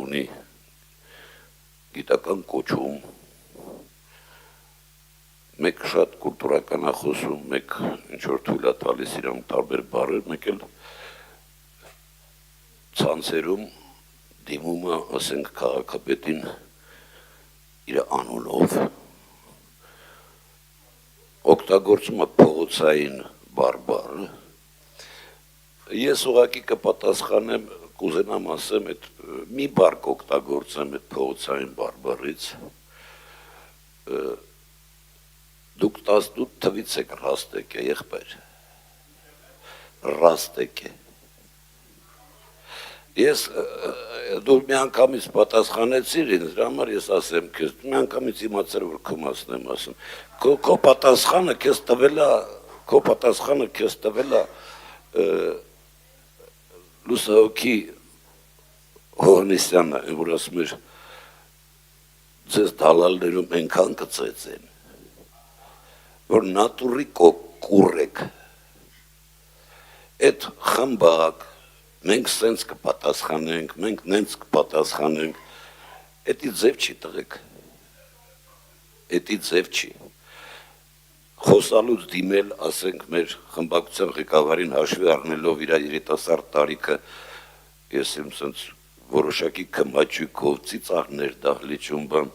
ունի գիտական կոչում, մեկ շատ կուլտուրական է խոսում, մեկ ինչ-որ թույլ է տալիս իրան տարբեր բառեր, մեկ էլ ցանցերում դիմում է, ասենք, քաղաքապետին իր անունով, օգտագործում է փողոցային բարբառը, ես ուղղակի կպատասխանեմ, կուզենամ ասեմ, մի բառ կօգտագործեմ այդ փողոցային բարբառից, դուք 18 թվից եք ռաստեք է, եղբայր, ռաստեք է, ես, դու մի անգամից պատասխանեցիր ինձ, դրա համար ես ասեմ քեզ, մի անգամից իմացար, որ քո մասն եմ ասում, քո պատասխանը քեզ տվել է լուսահոգի Հովհաննիսյանը, որ ասում էր, ձեզ դալալներում ենքան կծեցեն, որ նատուրի կուր եք, այդ խմբակ, մենք սենց կպատասխանենք, մենք նենց կպատասխանենք, էդի ձև չի տղեք, էդի ձև չի, խոսալուց դիմել, ասենք, մեր խմբակցության ղեկավարին հաշվի առնելով իր երիտասարդ տարիքը, ես եմ սենց որոշակի կմաճույքով ծիծաղներ դահլիճում բան,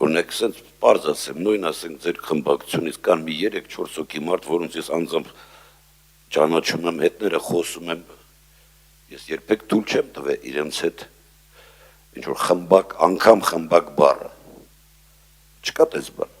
օրինակ սենց պարզ ասեմ, նույն ասենք ձեր խմբակցությունից կան մի 3-4 հոգի մարդ, որոնց ես անձամբ ճանաչում եմ հետները, խոսում եմ, ես երբեք թույլ չեմ տվել իրենց հետ ինչ-որ խմբակ, անգամ խմբակ բառը, չկա տես բառ,